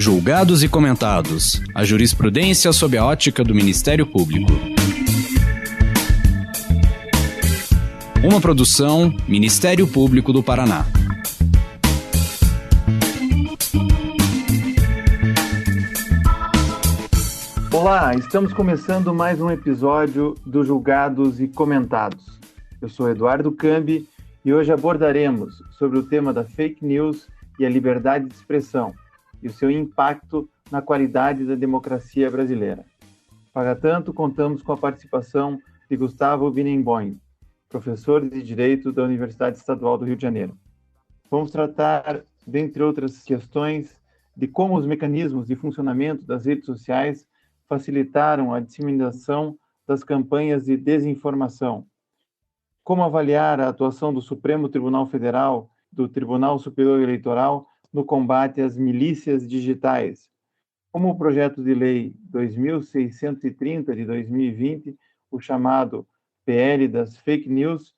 Julgados e comentados. A jurisprudência sob a ótica do Ministério Público. Uma produção Ministério Público do Paraná. Olá, estamos começando mais um episódio do Julgados e Comentados. Eu sou Eduardo Cambi e hoje abordaremos sobre o tema da fake news e a liberdade de expressão e o seu impacto na qualidade da democracia brasileira. Para tanto, contamos com a participação de Gustavo Bienenboim, professor de Direito da Universidade Estadual do Rio de Janeiro. Vamos tratar, dentre outras questões, de como os mecanismos de funcionamento das redes sociais facilitaram a disseminação das campanhas de desinformação, como avaliar a atuação do Supremo Tribunal Federal, do Tribunal Superior Eleitoral, no combate às milícias digitais, como o projeto de lei 2630 de 2020, o chamado PL das fake news,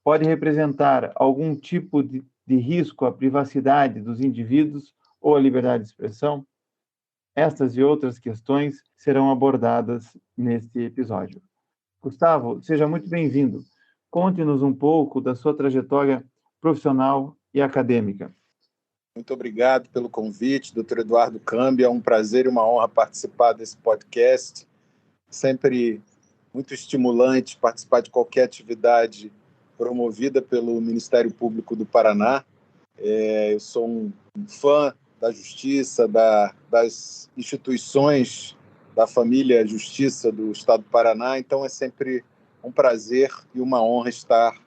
pode representar algum tipo de risco à privacidade dos indivíduos ou à liberdade de expressão? Estas e outras questões serão abordadas neste episódio. Gustavo, seja muito bem-vindo. Conte-nos um pouco da sua trajetória profissional e acadêmica. Muito obrigado pelo convite, Dr. Eduardo Cambi. É um prazer e uma honra participar desse podcast. Sempre muito estimulante participar de qualquer atividade promovida pelo Ministério Público do Paraná. Eu sou um fã da Justiça, das instituições da família Justiça do Estado do Paraná, então é sempre um prazer e uma honra estar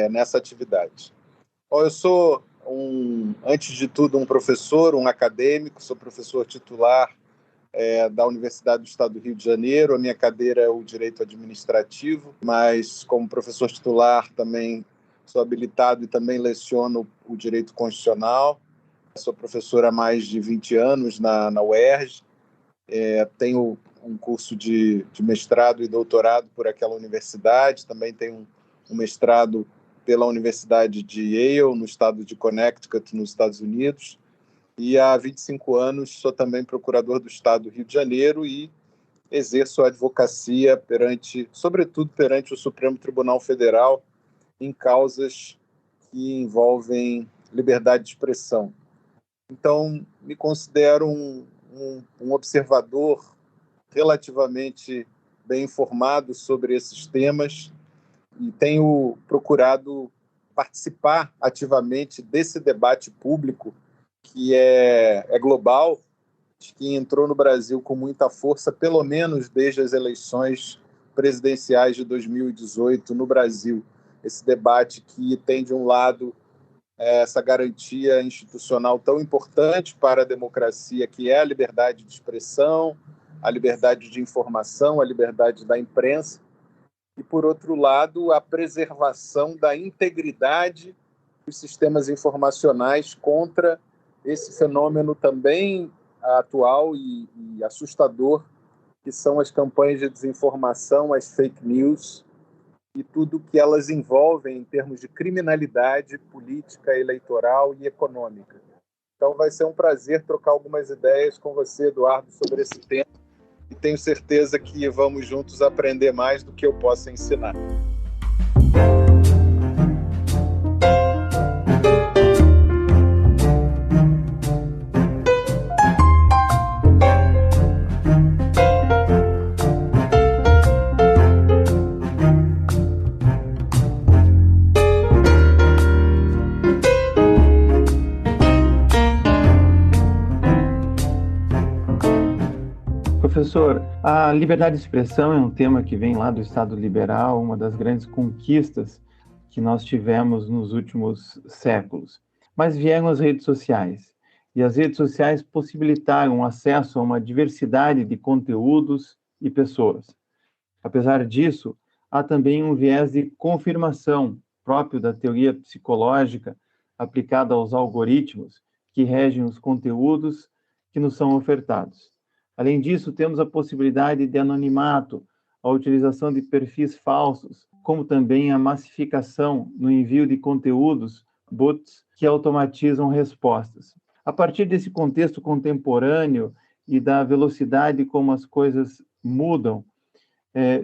nessa atividade. Eu sou, antes de tudo, um professor, um acadêmico, sou professor titular da Universidade do Estado do Rio de Janeiro. A minha cadeira é o Direito Administrativo, mas como professor titular também sou habilitado e também leciono o Direito Constitucional. Sou professor há mais de 20 anos na UERJ. Tenho um curso de mestrado e doutorado por aquela universidade. Também tenho um mestrado pela Universidade de Yale, no estado de Connecticut, nos Estados Unidos. E há 25 anos sou também procurador do Estado do Rio de Janeiro e exerço a advocacia sobretudo perante o Supremo Tribunal Federal em causas que envolvem liberdade de expressão. Então, me considero um observador relativamente bem informado sobre esses temas e tenho procurado participar ativamente desse debate público que é global, que entrou no Brasil com muita força, pelo menos desde as eleições presidenciais de 2018 no Brasil. Esse debate que tem, de um lado, essa garantia institucional tão importante para a democracia, que é a liberdade de expressão, a liberdade de informação, a liberdade da imprensa, e, por outro lado, a preservação da integridade dos sistemas informacionais contra esse fenômeno também atual e assustador, que são as campanhas de desinformação, as fake news, e tudo que elas envolvem em termos de criminalidade política, eleitoral e econômica. Então vai ser um prazer trocar algumas ideias com você, Eduardo, sobre esse tema, e tenho certeza que vamos juntos aprender mais do que eu possa ensinar. Professor, a liberdade de expressão é um tema que vem lá do Estado liberal, uma das grandes conquistas que nós tivemos nos últimos séculos. Mas vieram as redes sociais, e as redes sociais possibilitaram acesso a uma diversidade de conteúdos e pessoas. Apesar disso, há também um viés de confirmação próprio da teoria psicológica aplicada aos algoritmos que regem os conteúdos que nos são ofertados. Além disso, temos a possibilidade de anonimato, a utilização de perfis falsos, como também a massificação no envio de conteúdos, bots, que automatizam respostas. A partir desse contexto contemporâneo e da velocidade como as coisas mudam,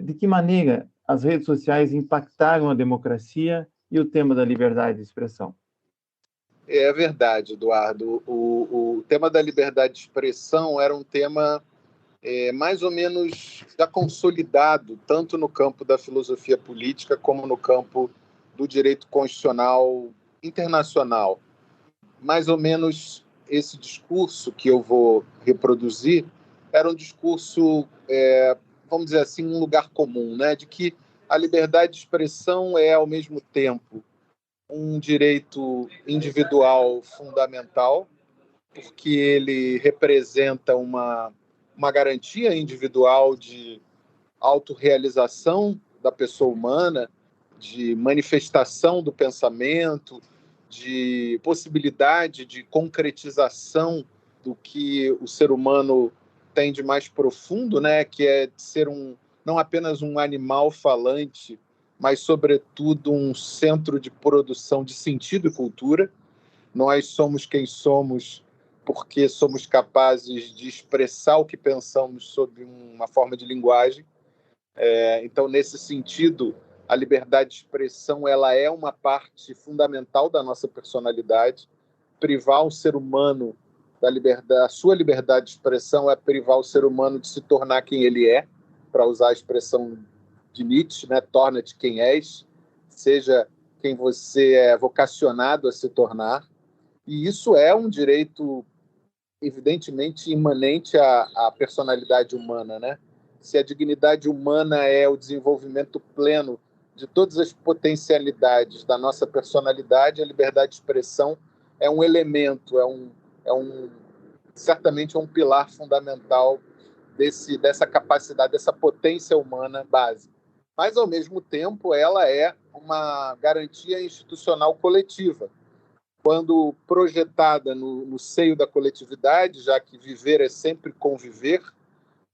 de que maneira as redes sociais impactaram a democracia e o tema da liberdade de expressão? É verdade, Eduardo. O tema da liberdade de expressão era um tema mais ou menos já consolidado, tanto no campo da filosofia política como no campo do direito constitucional internacional. Mais ou menos esse discurso que eu vou reproduzir era um discurso, vamos dizer assim, um lugar comum, né? De que a liberdade de expressão é, ao mesmo tempo, um direito individual fundamental, porque ele representa uma garantia individual de autorrealização da pessoa humana, de manifestação do pensamento, de possibilidade de concretização do que o ser humano tem de mais profundo, né? Que é ser não apenas um animal falante, mas, sobretudo, um centro de produção de sentido e cultura. Nós somos quem somos porque somos capazes de expressar o que pensamos sob uma forma de linguagem. Então, nesse sentido, a liberdade de expressão ela é uma parte fundamental da nossa personalidade. Privar o ser humano da sua liberdade de expressão é privar o ser humano de se tornar quem ele é, para usar a expressão de Nietzsche, né? Torna-te quem és, seja quem você é vocacionado a se tornar. E isso é um direito, evidentemente, imanente à personalidade humana, né? Se a dignidade humana é o desenvolvimento pleno de todas as potencialidades da nossa personalidade, a liberdade de expressão é um elemento, certamente é um pilar fundamental dessa capacidade, dessa potência humana básica. Mas, ao mesmo tempo, ela é uma garantia institucional coletiva. Quando projetada no seio da coletividade, já que viver é sempre conviver,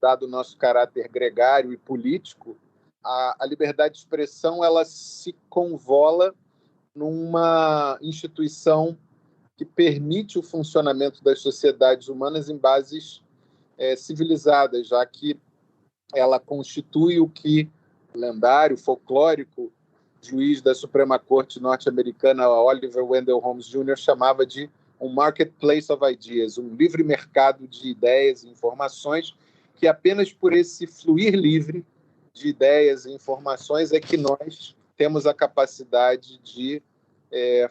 dado o nosso caráter gregário e político, a liberdade de expressão ela se convola numa instituição que permite o funcionamento das sociedades humanas em bases civilizadas, já que ela constitui o que o lendário, folclórico juiz da Suprema Corte norte-americana, Oliver Wendell Holmes Jr., chamava de um marketplace of ideas, um livre mercado de ideias e informações, que apenas por esse fluir livre de ideias e informações é que nós temos a capacidade de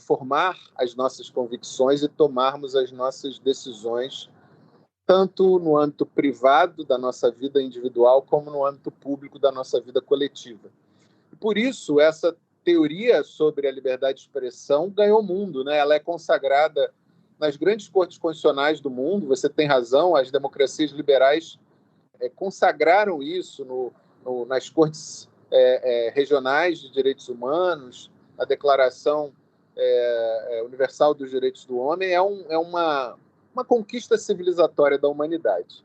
formar as nossas convicções e tomarmos as nossas decisões, tanto no âmbito privado da nossa vida individual, como no âmbito público da nossa vida coletiva. E por isso, essa teoria sobre a liberdade de expressão ganhou mundo, né? Ela é consagrada nas grandes cortes constitucionais do mundo. Você tem razão, as democracias liberais consagraram isso nas cortes regionais de direitos humanos, a Declaração Universal dos Direitos do Homem. É uma conquista civilizatória da humanidade.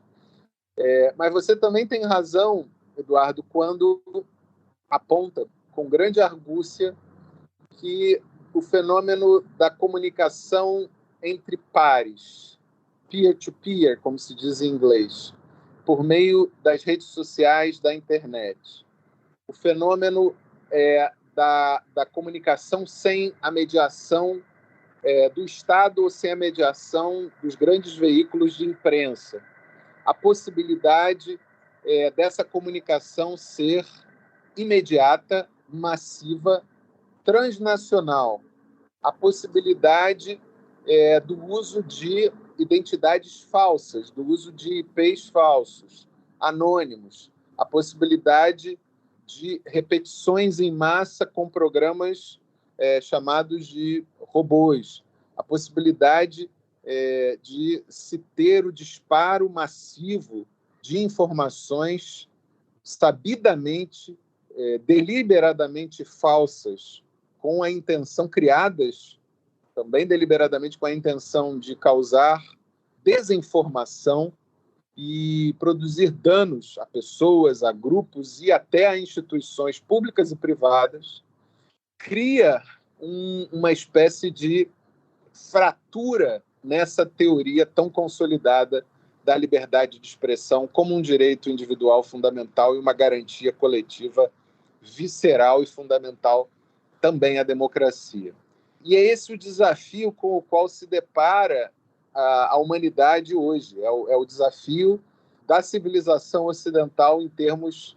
Mas você também tem razão, Eduardo, quando aponta com grande argúcia que o fenômeno da comunicação entre pares, peer-to-peer, como se diz em inglês, por meio das redes sociais, da internet, o fenômeno da comunicação sem a mediação do Estado ou sem a mediação dos grandes veículos de imprensa, a possibilidade dessa comunicação ser imediata, massiva, transnacional, a possibilidade do uso de identidades falsas, do uso de IPs falsos, anônimos, a possibilidade de repetições em massa com programas chamados de robôs, a possibilidade de se ter o disparo massivo de informações sabidamente, deliberadamente falsas, com a intenção, criadas também deliberadamente com a intenção de causar desinformação e produzir danos a pessoas, a grupos e até a instituições públicas e privadas, cria uma espécie de fratura nessa teoria tão consolidada da liberdade de expressão como um direito individual fundamental e uma garantia coletiva visceral e fundamental também à democracia. E é esse o desafio com o qual se depara a humanidade hoje. É o desafio da civilização ocidental em termos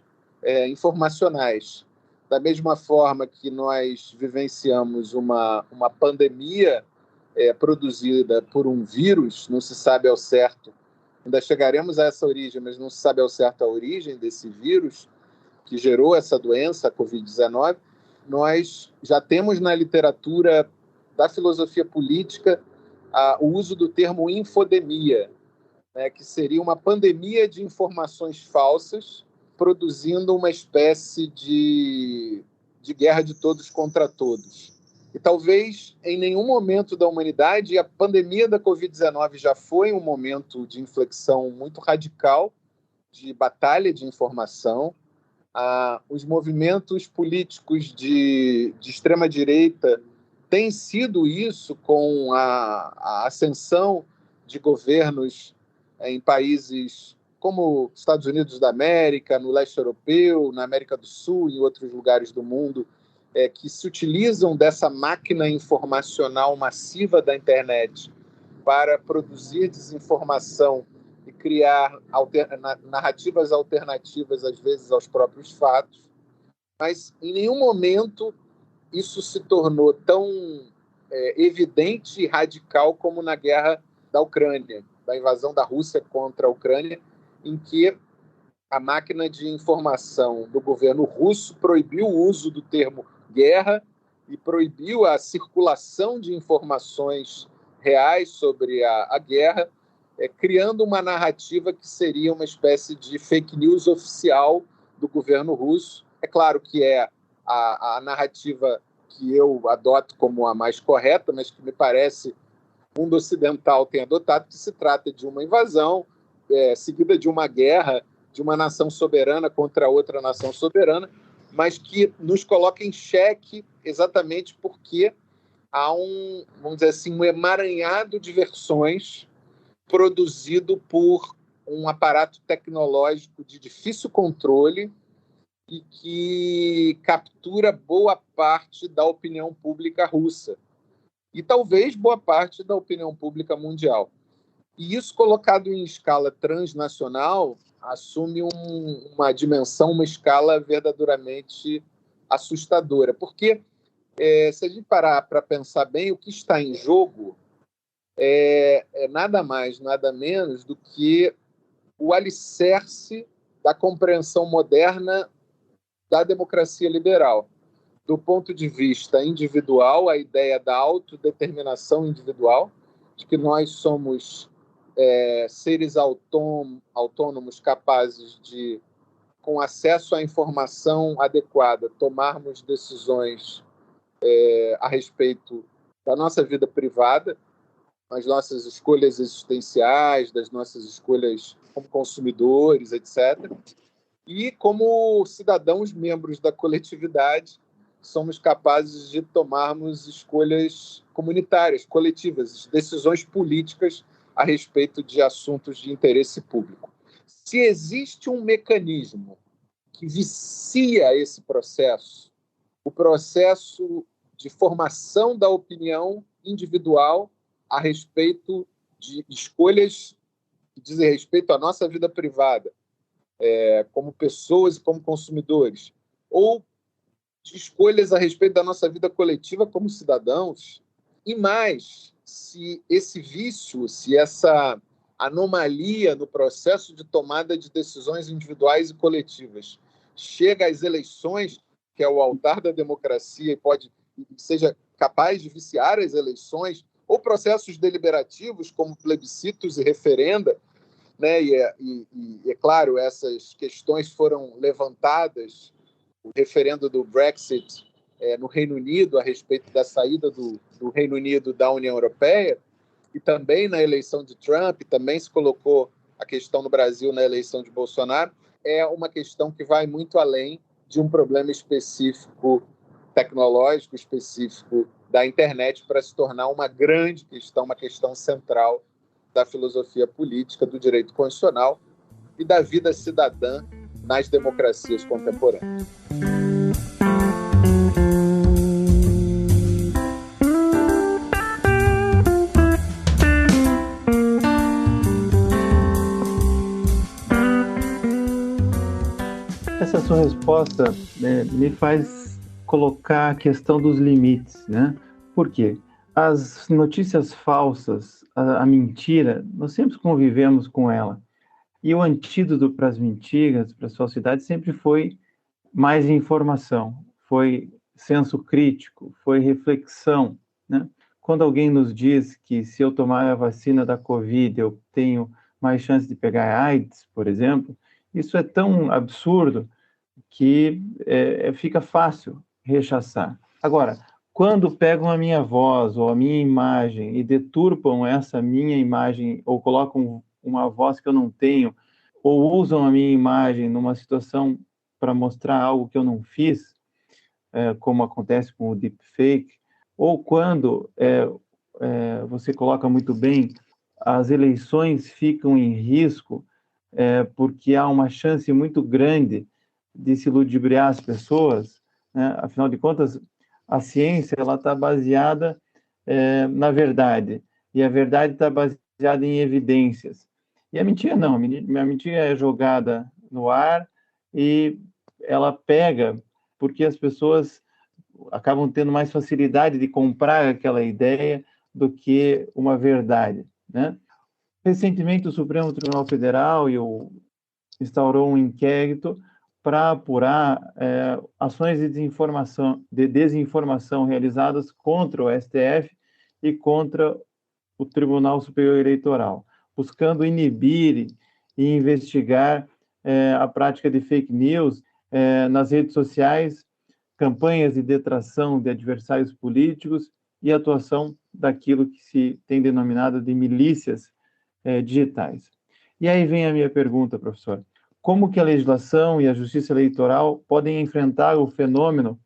informacionais. Da mesma forma que nós vivenciamos uma pandemia produzida por um vírus, não se sabe ao certo, ainda chegaremos a essa origem, mas não se sabe ao certo a origem desse vírus que gerou essa doença, a Covid-19, nós já temos na literatura da filosofia política o uso do termo infodemia, né, que seria uma pandemia de informações falsas, produzindo uma espécie de guerra de todos contra todos. E talvez em nenhum momento da humanidade, a pandemia da Covid-19 já foi um momento de inflexão muito radical, de batalha de informação. Os movimentos políticos de extrema-direita têm sido isso com a ascensão de governos em países como Estados Unidos da América, no leste europeu, na América do Sul e em outros lugares do mundo, que se utilizam dessa máquina informacional massiva da internet para produzir desinformação e criar narrativas alternativas, às vezes, aos próprios fatos. Mas, em nenhum momento, isso se tornou tão evidente e radical como na guerra da Ucrânia, da invasão da Rússia contra a Ucrânia, em que a máquina de informação do governo russo proibiu o uso do termo guerra e proibiu a circulação de informações reais sobre a guerra, criando uma narrativa que seria uma espécie de fake news oficial do governo russo. É claro que é a narrativa que eu adoto como a mais correta, mas que me parece o mundo ocidental tem adotado, que se trata de uma invasão seguida de uma guerra de uma nação soberana contra outra nação soberana, mas que nos coloca em xeque exatamente porque há vamos dizer assim, um emaranhado de versões produzido por um aparato tecnológico de difícil controle e que captura boa parte da opinião pública russa e talvez boa parte da opinião pública mundial. E isso, colocado em escala transnacional, assume uma dimensão, uma escala verdadeiramente assustadora. Porque, se a gente parar para pensar bem, o que está em jogo é nada mais, nada menos do que o alicerce da compreensão moderna da democracia liberal. Do ponto de vista individual, a ideia da autodeterminação individual, de que nós somos seres autônomos capazes de, com acesso à informação adequada, tomarmos decisões a respeito da nossa vida privada, das nossas escolhas existenciais, das nossas escolhas como consumidores, etc. E como cidadãos membros da coletividade, somos capazes de tomarmos escolhas comunitárias, coletivas, decisões políticas a respeito de assuntos de interesse público. Se existe um mecanismo que vicia esse processo, o processo de formação da opinião individual a respeito de escolhas que dizem respeito à nossa vida privada, como pessoas e como consumidores, ou de escolhas a respeito da nossa vida coletiva como cidadãos, e mais, se esse vício, se essa anomalia no processo de tomada de decisões individuais e coletivas chega às eleições, que é o altar da democracia, e seja capaz de viciar as eleições, ou processos deliberativos, como plebiscitos e referenda, né? É claro, essas questões foram levantadas, o referendo do Brexit no Reino Unido, a respeito da saída do Reino Unido da União Europeia, e também na eleição de Trump, também se colocou a questão no Brasil na eleição de Bolsonaro, é uma questão que vai muito além de um problema específico tecnológico, específico da internet para se tornar uma grande questão, uma questão central da filosofia política, do direito constitucional e da vida cidadã nas democracias contemporâneas. Essa sua resposta, me faz colocar a questão dos limites, né? Por quê? As notícias falsas, a mentira, nós sempre convivemos com ela. E o antídoto para as mentiras, para as falsidades, sempre foi mais informação, foi senso crítico, foi reflexão, né? Quando alguém nos diz que se eu tomar a vacina da Covid, eu tenho mais chance de pegar AIDS, por exemplo, isso é tão absurdo que fica fácil rechaçar. Agora, quando pegam a minha voz ou a minha imagem e deturpam essa minha imagem ou colocam uma voz que eu não tenho ou usam a minha imagem numa situação para mostrar algo que eu não fiz, como acontece com o deepfake, ou quando você coloca muito bem, as eleições ficam em risco porque há uma chance muito grande de se ludibriar as pessoas, né? Afinal de contas, a ciência ela está baseada na verdade, e a verdade está baseada em evidências. E a mentira não, a mentira é jogada no ar e ela pega porque as pessoas acabam tendo mais facilidade de comprar aquela ideia do que uma verdade, né? Recentemente, o Supremo Tribunal Federal instaurou um inquérito para apurar ações de desinformação realizadas contra o STF e contra o Tribunal Superior Eleitoral, buscando inibir e investigar a prática de fake news nas redes sociais, campanhas de detração de adversários políticos e atuação daquilo que se tem denominado de milícias digitais. E aí vem a minha pergunta, professor. Como que a legislação e a justiça eleitoral podem enfrentar o fenômeno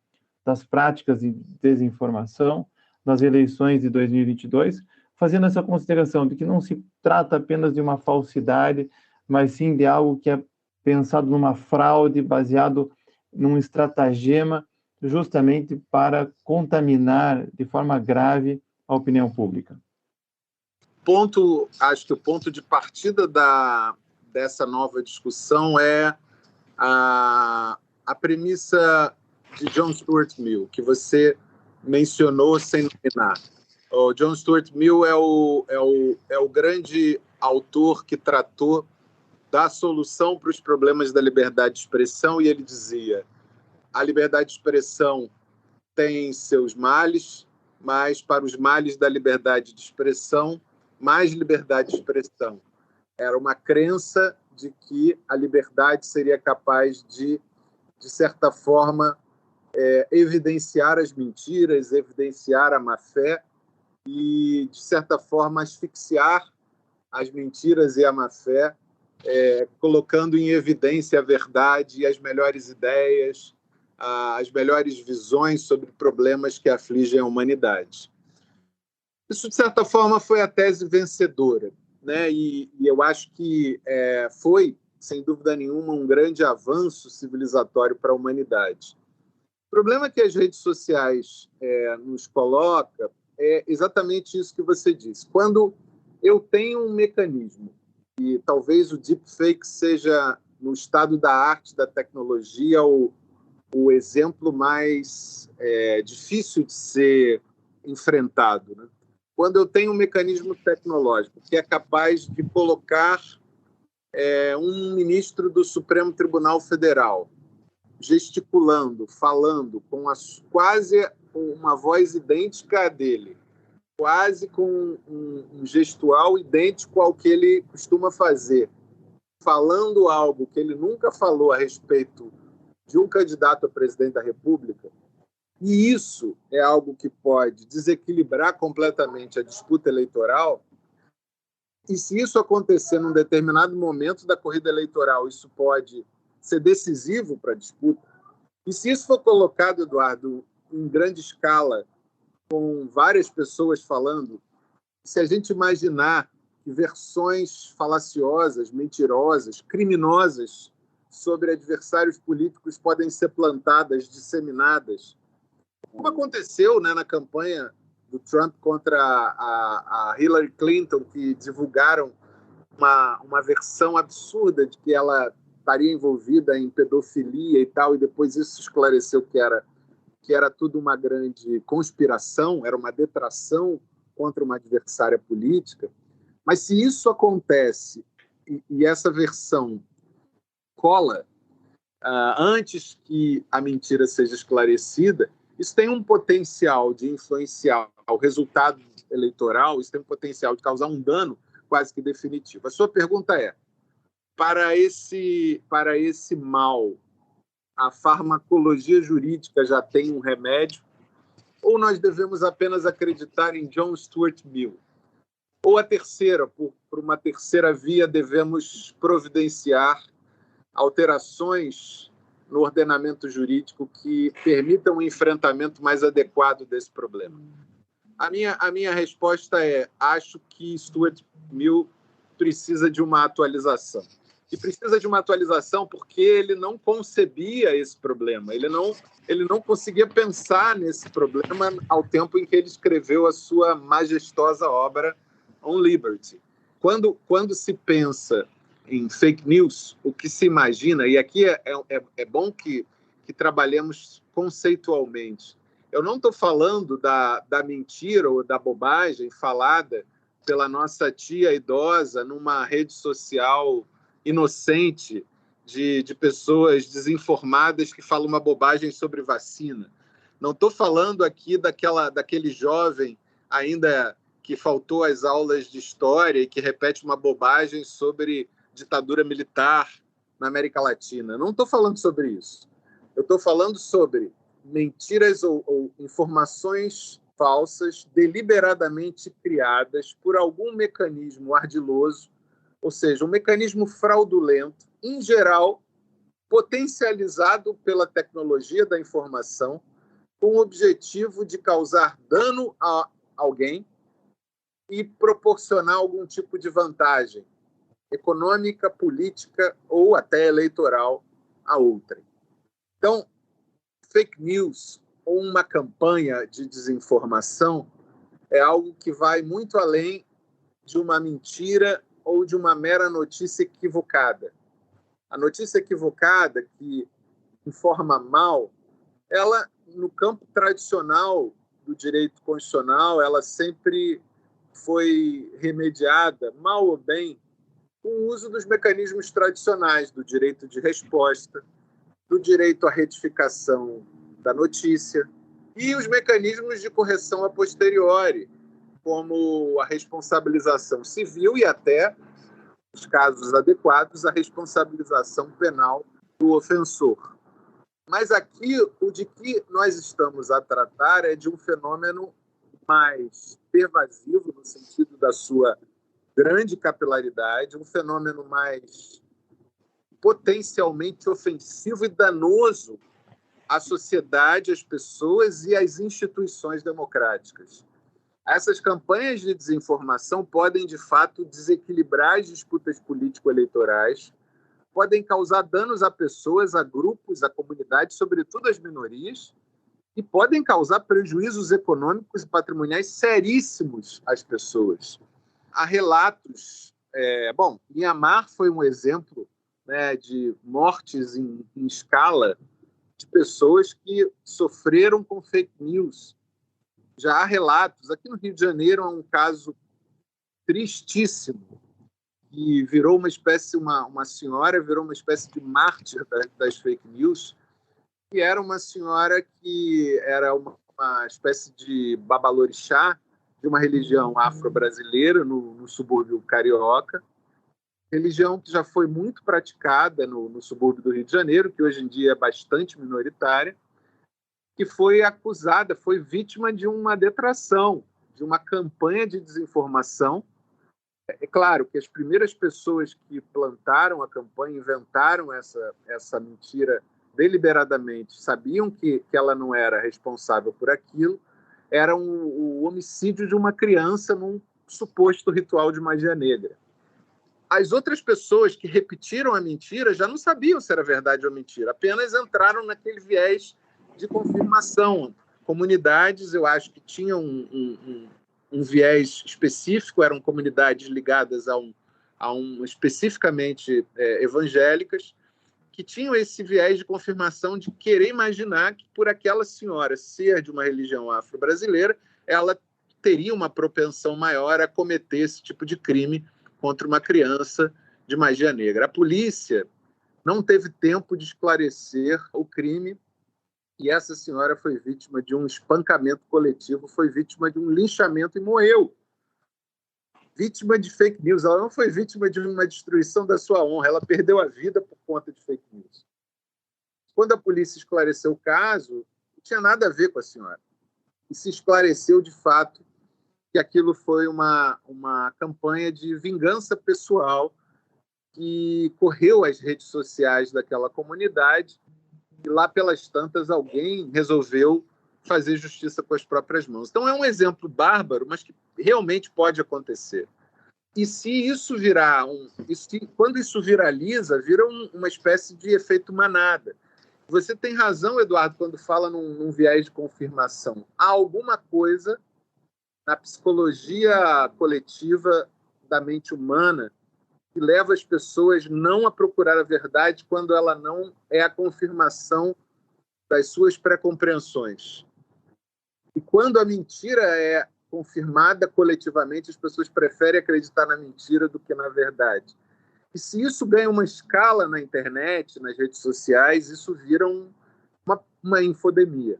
das práticas de desinformação nas eleições de 2022, fazendo essa consideração de que não se trata apenas de uma falsidade, mas sim de algo que é pensado numa fraude, baseado num estratagema, justamente para contaminar de forma grave a opinião pública? Acho que o ponto de partida dessa nova discussão é a premissa de John Stuart Mill, que você mencionou sem nominar. O John Stuart Mill é o grande autor que tratou da solução para os problemas da liberdade de expressão, e ele dizia: a liberdade de expressão tem seus males, mas para os males da liberdade de expressão, mais liberdade de expressão. Era uma crença de que a liberdade seria capaz de certa forma, evidenciar as mentiras, evidenciar a má-fé e, de certa forma, asfixiar as mentiras e a má-fé, colocando em evidência a verdade e as melhores ideias, as melhores visões sobre problemas que afligem a humanidade. Isso, de certa forma, foi a tese vencedora, né? E eu acho que foi, sem dúvida nenhuma, um grande avanço civilizatório para a humanidade. O problema que as redes sociais nos colocam é exatamente isso que você disse. Quando eu tenho um mecanismo, e talvez o deepfake seja, no estado da arte, da tecnologia, o exemplo mais difícil de ser enfrentado, né? Quando eu tenho um mecanismo tecnológico que é capaz de colocar um ministro do Supremo Tribunal Federal gesticulando, falando, com quase uma voz idêntica à dele, quase com um gestual idêntico ao que ele costuma fazer, falando algo que ele nunca falou a respeito de um candidato a presidente da República, e isso é algo que pode desequilibrar completamente a disputa eleitoral. E se isso acontecer num determinado momento da corrida eleitoral, isso pode ser decisivo para a disputa. E se isso for colocado, Eduardo, em grande escala com várias pessoas falando, se a gente imaginar que versões falaciosas, mentirosas, criminosas sobre adversários políticos podem ser plantadas, disseminadas, como aconteceu, né, na campanha do Trump contra a Hillary Clinton, que divulgaram uma versão absurda de que ela estaria envolvida em pedofilia e tal, e depois isso esclareceu que era tudo uma grande conspiração, era uma detração contra uma adversária política. Mas se isso acontece e essa versão cola antes que a mentira seja esclarecida, isso tem um potencial de influenciar o resultado eleitoral, isso tem um potencial de causar um dano quase que definitivo. A sua pergunta é, para esse mal, a farmacologia jurídica já tem um remédio, ou nós devemos apenas acreditar em John Stuart Mill? Ou a terceira, por uma terceira via, devemos providenciar alterações no ordenamento jurídico que permitam um enfrentamento mais adequado desse problema? A minha resposta é, acho que Stuart Mill precisa de uma atualização. E precisa de uma atualização porque ele não concebia esse problema, ele não conseguia pensar nesse problema ao tempo em que ele escreveu a sua majestosa obra On Liberty. Quando se pensa em fake news, o que se imagina, e aqui é bom que trabalhemos conceitualmente, eu não estou falando da mentira ou da bobagem falada pela nossa tia idosa numa rede social inocente de pessoas desinformadas que falam uma bobagem sobre vacina. Não estou falando aqui daquele jovem ainda que faltou às aulas de história e que repete uma bobagem sobre ditadura militar na América Latina. Não estou falando sobre isso. Eu estou falando sobre mentiras ou informações falsas deliberadamente criadas por algum mecanismo ardiloso, ou seja, um mecanismo fraudulento, em geral, potencializado pela tecnologia da informação, com o objetivo de causar dano a alguém e proporcionar algum tipo de vantagem econômica, política ou até eleitoral a outrem. Então, fake news ou uma campanha de desinformação é algo que vai muito além de uma mentira ou de uma mera notícia equivocada. A notícia equivocada, que informa mal, ela, no campo tradicional do direito constitucional, ela sempre foi remediada, mal ou bem, com o uso dos mecanismos tradicionais do direito de resposta, do direito à retificação da notícia e os mecanismos de correção a posteriori, como a responsabilização civil e até, nos casos adequados, a responsabilização penal do ofensor. Mas aqui, o de que nós estamos a tratar é de um fenômeno mais pervasivo, no sentido da sua grande capilaridade, um fenômeno mais potencialmente ofensivo e danoso à sociedade, às pessoas e às instituições democráticas. Essas campanhas de desinformação podem, de fato, desequilibrar as disputas político-eleitorais, podem causar danos a pessoas, a grupos, a comunidades, sobretudo as minorias, e podem causar prejuízos econômicos e patrimoniais seríssimos às pessoas. Há relatos... Mianmar foi um exemplo, né, de mortes em escala de pessoas que sofreram com fake news. Já há relatos. Aqui no Rio de Janeiro há um caso tristíssimo que virou uma senhora virou uma espécie de mártir das fake news, que era uma senhora que era uma espécie de babalorixá de uma religião afro-brasileira no subúrbio carioca, religião que já foi muito praticada no subúrbio do Rio de Janeiro, que hoje em dia é bastante minoritária, que foi acusada, foi vítima de uma detração, de uma campanha de desinformação. É claro que as primeiras pessoas que plantaram a campanha, inventaram essa mentira deliberadamente, sabiam que ela não era responsável por aquilo, era o homicídio de uma criança num suposto ritual de magia negra. As outras pessoas que repetiram a mentira já não sabiam se era verdade ou mentira, apenas entraram naquele viés de confirmação. Comunidades, eu acho que tinham um viés específico, eram comunidades ligadas a especificamente evangélicas, que tinham esse viés de confirmação de querer imaginar que por aquela senhora ser de uma religião afro-brasileira, ela teria uma propensão maior a cometer esse tipo de crime contra uma criança de magia negra. A polícia não teve tempo de esclarecer o crime e essa senhora foi vítima de um espancamento coletivo, foi vítima de um linchamento e morreu. Vítima de fake news. Ela não foi vítima de uma destruição da sua honra, ela perdeu a vida por conta de fake news. Quando a polícia esclareceu o caso, não tinha nada a ver com a senhora. E se esclareceu, de fato, que aquilo foi uma campanha de vingança pessoal que correu às redes sociais daquela comunidade e lá pelas tantas alguém resolveu fazer justiça com as próprias mãos. Então é um exemplo bárbaro, mas que realmente pode acontecer. E se isso virar quando isso viraliza, vira uma espécie de efeito manada. Você tem razão, Eduardo, quando fala num viés de confirmação. Há alguma coisa na psicologia coletiva da mente humana que leva as pessoas não a procurar a verdade quando ela não é a confirmação das suas pré-compreensões. E quando a mentira é confirmada coletivamente, as pessoas preferem acreditar na mentira do que na verdade. E se isso ganha uma escala na internet, nas redes sociais, isso vira uma infodemia.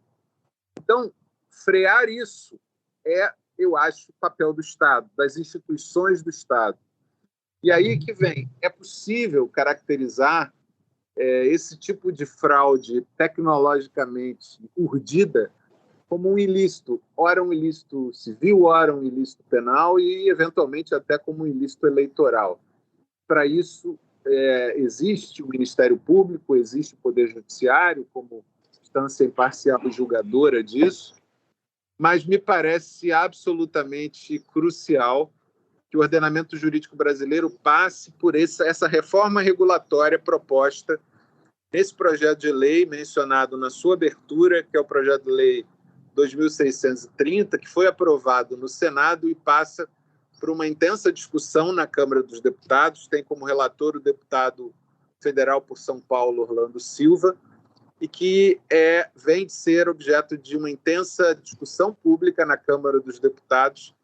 Então, frear isso é, eu acho, o papel do Estado, das instituições do Estado. E aí que vem, é possível caracterizar esse tipo de fraude tecnologicamente urdida como um ilícito, ora um ilícito civil, ora um ilícito penal e, eventualmente, até como um ilícito eleitoral. Para isso, existe o Ministério Público, existe o Poder Judiciário como instância imparcial e julgadora disso, mas me parece absolutamente crucial que o ordenamento jurídico brasileiro passe por essa reforma regulatória proposta nesse projeto de lei mencionado na sua abertura, que é o projeto de lei 2630, que foi aprovado no Senado e passa por uma intensa discussão na Câmara dos Deputados. Tem como relator o deputado federal por São Paulo, Orlando Silva, e que vem de ser objeto de uma intensa discussão pública na Câmara dos Deputados,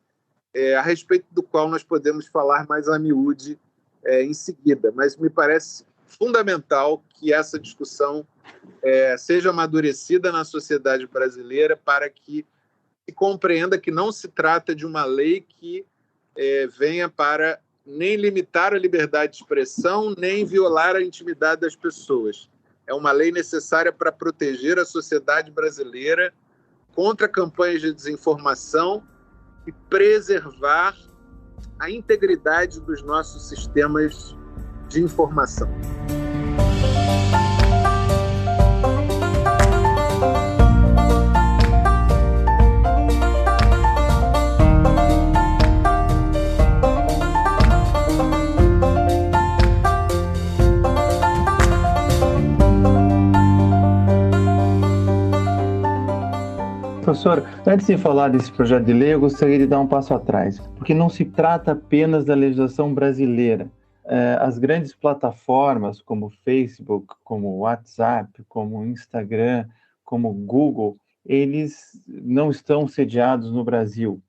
a respeito do qual nós podemos falar mais a miúde em seguida. Mas me parece fundamental que essa discussão seja amadurecida na sociedade brasileira para que se compreenda que não se trata de uma lei que venha para nem limitar a liberdade de expressão, nem violar a intimidade das pessoas. É uma lei necessária para proteger a sociedade brasileira contra campanhas de desinformação e preservar a integridade dos nossos sistemas de informação. Professor, antes de falar desse projeto de lei, eu gostaria de dar um passo atrás, porque não se trata apenas da legislação brasileira. As grandes plataformas como Facebook, como WhatsApp, como Instagram, como Google, eles não estão sediados no Brasil.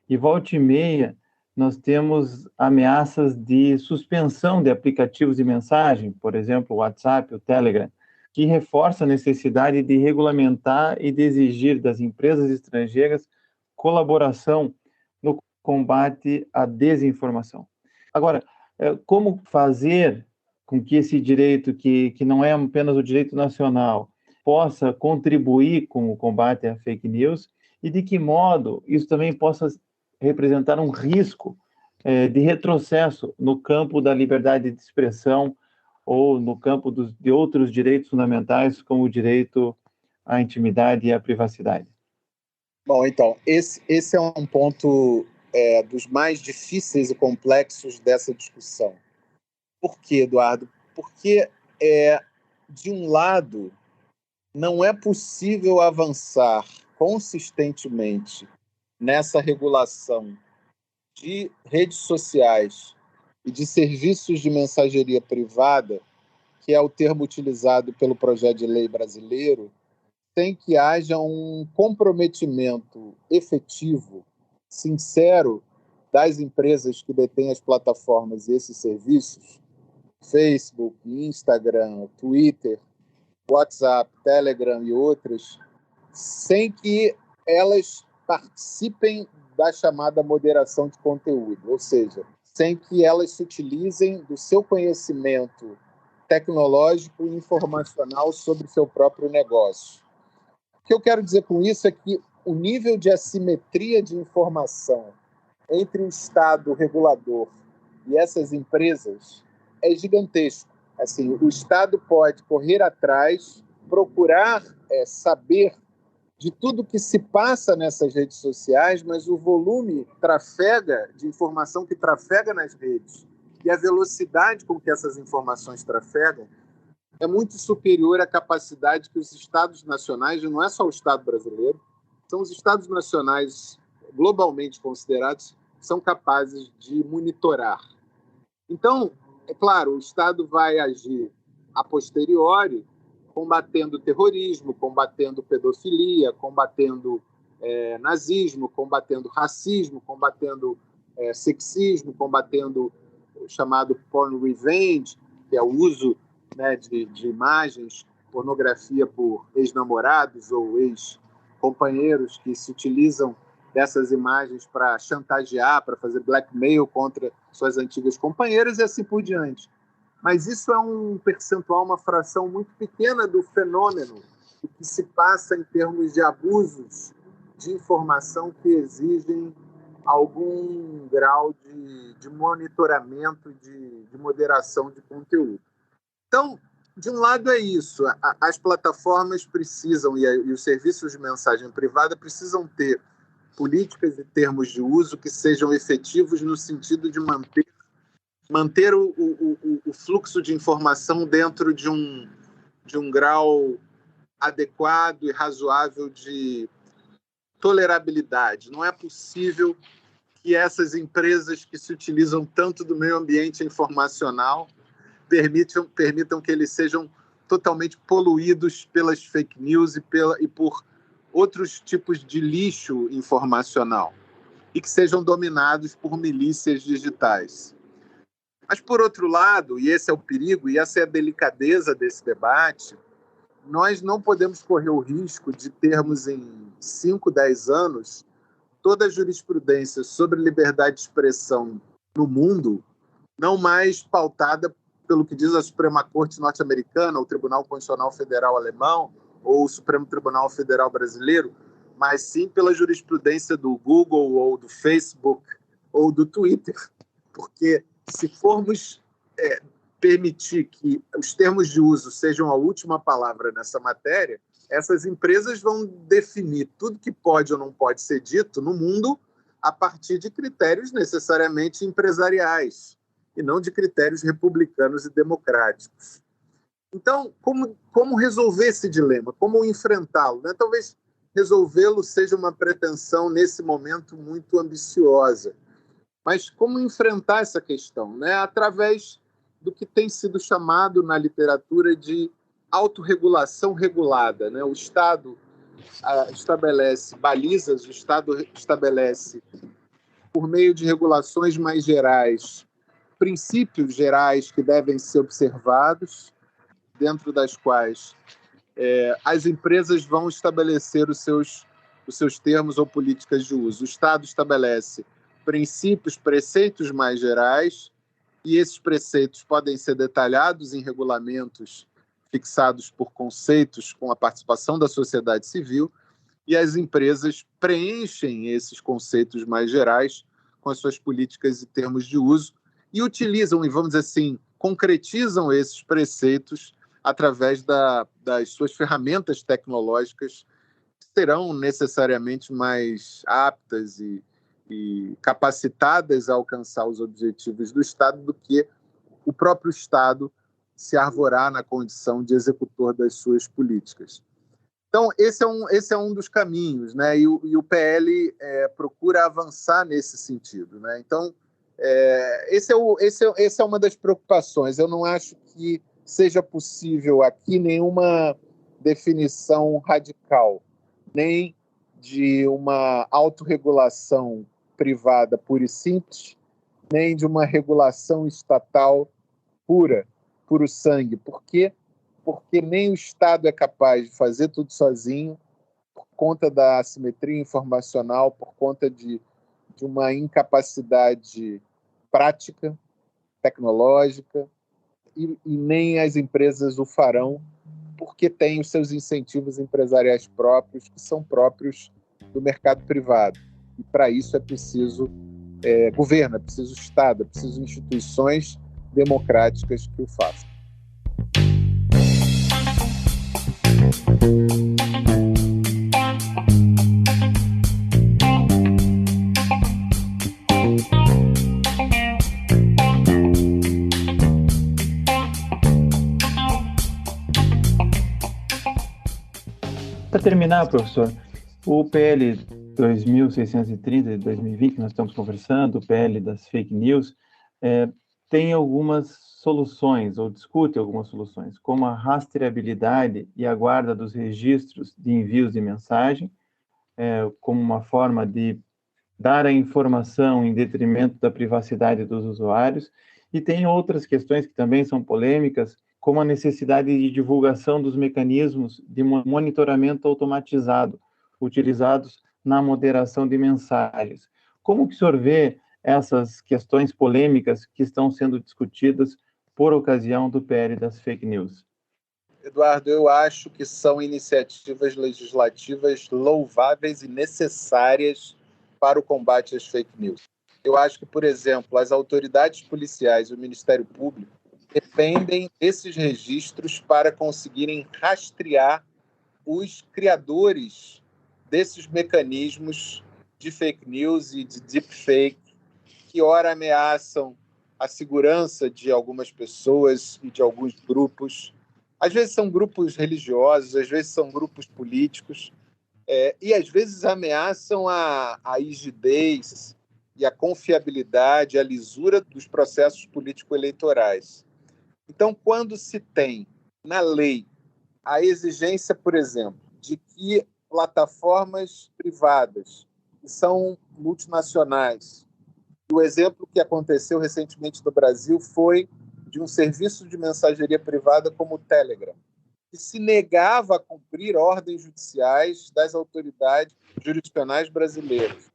E volta e meia, nós temos ameaças de suspensão de aplicativos de mensagem, por exemplo, o WhatsApp, o Telegram, que reforça a necessidade de regulamentar e de exigir das empresas estrangeiras colaboração no combate à desinformação. Agora, como fazer com que esse direito, que não é apenas o direito nacional, possa contribuir com o combate à fake news e de que modo isso também possa representar um risco de retrocesso no campo da liberdade de expressão ou no campo de outros direitos fundamentais, como o direito à intimidade e à privacidade? Bom, então, esse é um ponto dos mais difíceis e complexos dessa discussão. Por quê, Eduardo? Porque, de um lado, não é possível avançar consistentemente nessa regulação de redes sociais e de serviços de mensageria privada, que é o termo utilizado pelo projeto de lei brasileiro, sem que haja um comprometimento efetivo, sincero, das empresas que detêm as plataformas e esses serviços, Facebook, Instagram, Twitter, WhatsApp, Telegram e outras, sem que elas participem da chamada moderação de conteúdo, ou seja, sem que elas se utilizem do seu conhecimento tecnológico e informacional sobre o seu próprio negócio. O que eu quero dizer com isso é que o nível de assimetria de informação entre o Estado regulador e essas empresas é gigantesco. Assim, o Estado pode correr atrás, procurar saber de tudo que se passa nessas redes sociais, mas o volume de informação que trafega nas redes e a velocidade com que essas informações trafegam é muito superior à capacidade que os Estados nacionais, e não é só o Estado brasileiro, são os Estados nacionais globalmente considerados, são capazes de monitorar. Então, é claro, o Estado vai agir a posteriori, combatendo o terrorismo, combatendo pedofilia, combatendo nazismo, combatendo racismo, combatendo sexismo, combatendo o chamado porn revenge, que é o uso, né, de imagens, pornografia por ex-namorados ou ex-companheiros que se utilizam dessas imagens para chantagear, para fazer blackmail contra suas antigas companheiras e assim por diante. Mas isso é um percentual, uma fração muito pequena do fenômeno do que se passa em termos de abusos de informação que exigem algum grau de monitoramento, de moderação de conteúdo. Então, de um lado é isso, as plataformas precisam, e os serviços de mensagem privada precisam ter políticas e termos de uso que sejam efetivos no sentido de manter o fluxo de informação dentro de um grau adequado e razoável de tolerabilidade. Não é possível que essas empresas que se utilizam tanto do meio ambiente informacional permitam que eles sejam totalmente poluídos pelas fake news e por outros tipos de lixo informacional e que sejam dominados por milícias digitais. Mas, por outro lado, e esse é o perigo, e essa é a delicadeza desse debate, nós não podemos correr o risco de termos em 5, 10 anos toda a jurisprudência sobre liberdade de expressão no mundo não mais pautada pelo que diz a Suprema Corte norte-americana, o Tribunal Constitucional Federal alemão ou o Supremo Tribunal Federal brasileiro, mas sim pela jurisprudência do Google ou do Facebook ou do Twitter. Porque se formos permitir que os termos de uso sejam a última palavra nessa matéria, essas empresas vão definir tudo que pode ou não pode ser dito no mundo a partir de critérios necessariamente empresariais e não de critérios republicanos e democráticos. Então, como resolver esse dilema? Como enfrentá-lo? Né? Talvez resolvê-lo seja uma pretensão, nesse momento, muito ambiciosa. Mas como enfrentar essa questão? Né? Através do que tem sido chamado na literatura de autorregulação regulada. Né? O Estado estabelece balizas, o Estado estabelece, por meio de regulações mais gerais, princípios gerais que devem ser observados, dentro das quais as empresas vão estabelecer os seus termos ou políticas de uso. O Estado estabelece princípios, preceitos mais gerais, e esses preceitos podem ser detalhados em regulamentos fixados por conceitos com a participação da sociedade civil, e as empresas preenchem esses conceitos mais gerais com as suas políticas e termos de uso e utilizam, e vamos dizer assim, concretizam esses preceitos através das suas ferramentas tecnológicas serão necessariamente mais aptas e capacitadas a alcançar os objetivos do Estado do que o próprio Estado se arvorar na condição de executor das suas políticas. Então, esse é um dos caminhos, né? E o PL procura avançar nesse sentido, né? Então, essa é uma das preocupações. Eu não acho que seja possível aqui nenhuma definição radical, nem de uma autorregulação privada pura e simples, nem de uma regulação estatal puro sangue. Por quê? Porque nem o Estado é capaz de fazer tudo sozinho, por conta da assimetria informacional, por conta de uma incapacidade prática, tecnológica, e nem as empresas o farão, porque têm os seus incentivos empresariais próprios, que são próprios do mercado privado. E para isso é preciso governo, é preciso Estado, é preciso instituições democráticas que o façam. Para terminar, professor, o PL 2630 de 2020, que nós estamos conversando, o PL das fake news, tem algumas soluções, ou discute algumas soluções, como a rastreabilidade e a guarda dos registros de envios de mensagem, como uma forma de dar a informação em detrimento da privacidade dos usuários, e tem outras questões que também são polêmicas, como a necessidade de divulgação dos mecanismos de monitoramento automatizado, utilizados na moderação de mensagens. Como que o senhor vê essas questões polêmicas que estão sendo discutidas por ocasião do PL das fake news? Eduardo, eu acho que são iniciativas legislativas louváveis e necessárias para o combate às fake news. Eu acho que, por exemplo, as autoridades policiais e o Ministério Público dependem desses registros para conseguirem rastrear os criadores desses mecanismos de fake news e de deepfake, que ora ameaçam a segurança de algumas pessoas e de alguns grupos. Às vezes são grupos religiosos, às vezes são grupos políticos, e às vezes ameaçam a rigidez e a confiabilidade, a lisura dos processos político-eleitorais. Então, quando se tem na lei a exigência, por exemplo, de que plataformas privadas, que são multinacionais, o exemplo que aconteceu recentemente no Brasil foi de um serviço de mensageria privada como o Telegram, que se negava a cumprir ordens judiciais das autoridades jurisdicionais brasileiras,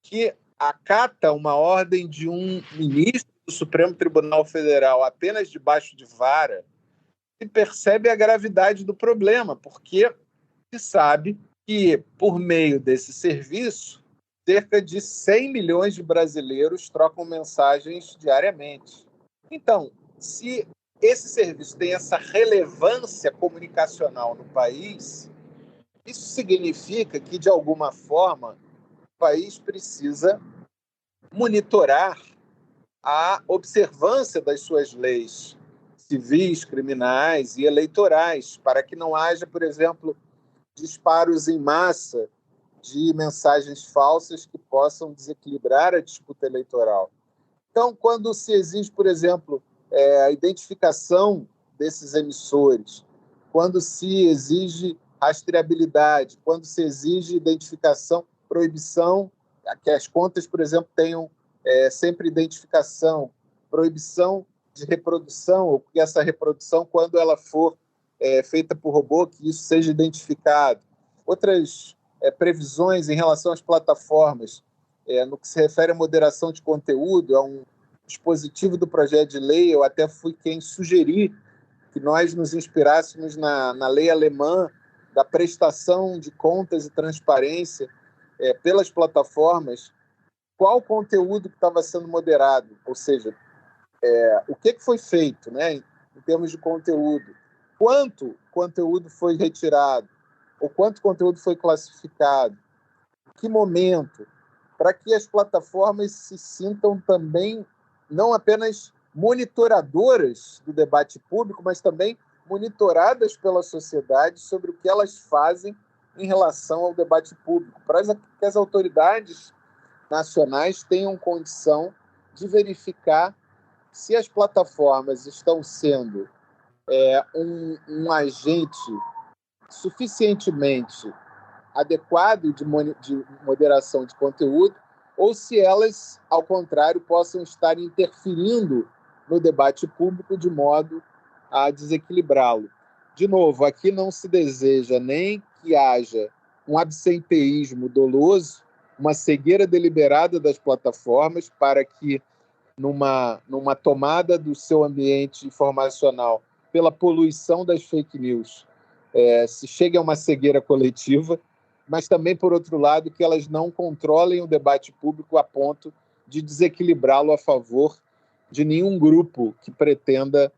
que acata uma ordem de um ministro do Supremo Tribunal Federal apenas debaixo de vara, se percebe a gravidade do problema, porque se sabe que, por meio desse serviço, cerca de 100 milhões de brasileiros trocam mensagens diariamente. Então, se esse serviço tem essa relevância comunicacional no país, isso significa que, de alguma forma, o país precisa monitorar a observância das suas leis civis, criminais e eleitorais, para que não haja, por exemplo, disparos em massa de mensagens falsas que possam desequilibrar a disputa eleitoral. Então, quando se exige, por exemplo, a identificação desses emissores, quando se exige rastreabilidade, quando se exige identificação, proibição, que as contas, por exemplo, tenham sempre identificação, proibição de reprodução, ou que essa reprodução, quando ela for feita por robô, que isso seja identificado. Outras previsões em relação às plataformas, no que se refere à moderação de conteúdo, é um dispositivo do projeto de lei, eu até fui quem sugeri que nós nos inspirássemos na lei alemã da prestação de contas e transparência pelas plataformas, qual conteúdo que estava sendo moderado, ou seja, o que foi feito, né, em termos de conteúdo, quanto conteúdo foi retirado, ou quanto conteúdo foi classificado, em que momento, para que as plataformas se sintam também não apenas monitoradoras do debate público, mas também monitoradas pela sociedade sobre o que elas fazem em relação ao debate público, para que as autoridades nacionais tenham condição de verificar se as plataformas estão sendo um agente suficientemente adequado de moderação de conteúdo, ou se elas, ao contrário, possam estar interferindo no debate público de modo a desequilibrá-lo. De novo, aqui não se deseja nem que haja um absenteísmo doloso, uma cegueira deliberada das plataformas para que, numa tomada do seu ambiente informacional pela poluição das fake news, se chegue a uma cegueira coletiva, mas também, por outro lado, que elas não controlem o debate público a ponto de desequilibrá-lo a favor de nenhum grupo que pretenda,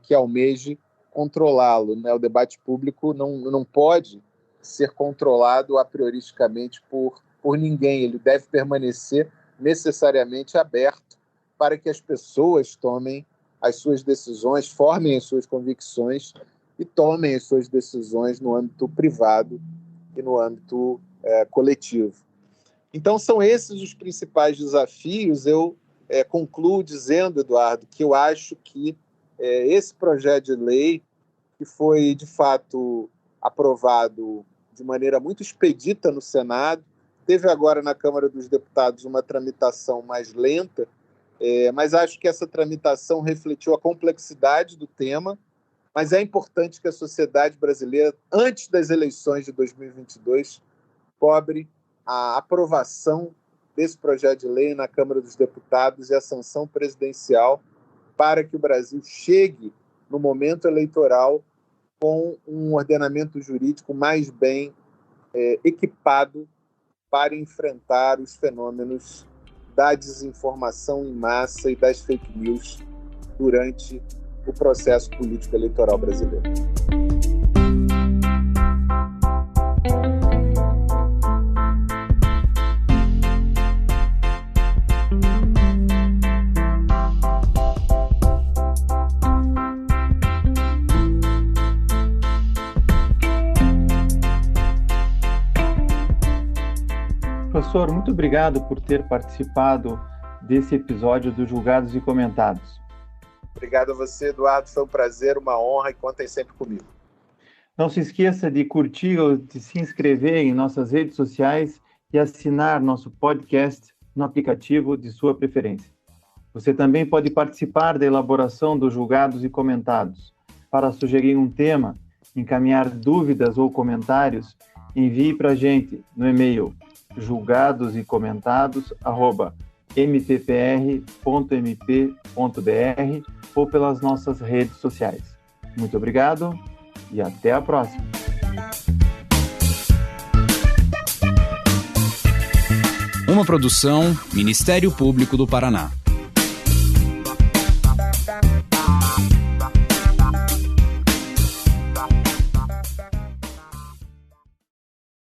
que almeje controlá-lo, né? O debate público não pode ser controlado a prioristicamente por ninguém. Ele deve permanecer necessariamente aberto para que as pessoas tomem as suas decisões, formem as suas convicções e tomem as suas decisões no âmbito privado e no âmbito coletivo. Então, são esses os principais desafios. Eu concluo dizendo, Eduardo, que eu acho que esse projeto de lei, que foi, de fato, aprovado de maneira muito expedita no Senado, teve agora na Câmara dos Deputados uma tramitação mais lenta, mas acho que essa tramitação refletiu a complexidade do tema, mas é importante que a sociedade brasileira, antes das eleições de 2022, cobre a aprovação desse projeto de lei na Câmara dos Deputados e a sanção presidencial para que o Brasil chegue no momento eleitoral com um ordenamento jurídico mais bem equipado para enfrentar os fenômenos da desinformação em massa e das fake news durante o processo político eleitoral brasileiro. Professor, muito obrigado por ter participado desse episódio do Julgados e Comentados. Obrigado a você, Eduardo. Foi um prazer, uma honra, e contem sempre comigo. Não se esqueça de curtir ou de se inscrever em nossas redes sociais e assinar nosso podcast no aplicativo de sua preferência. Você também pode participar da elaboração dos Julgados e Comentados. Para sugerir um tema, encaminhar dúvidas ou comentários, envie para a gente no e-mail julgadoseComentados@mppr.mp.br ou pelas nossas redes sociais. Muito obrigado e até a próxima. Uma produção Ministério Público do Paraná.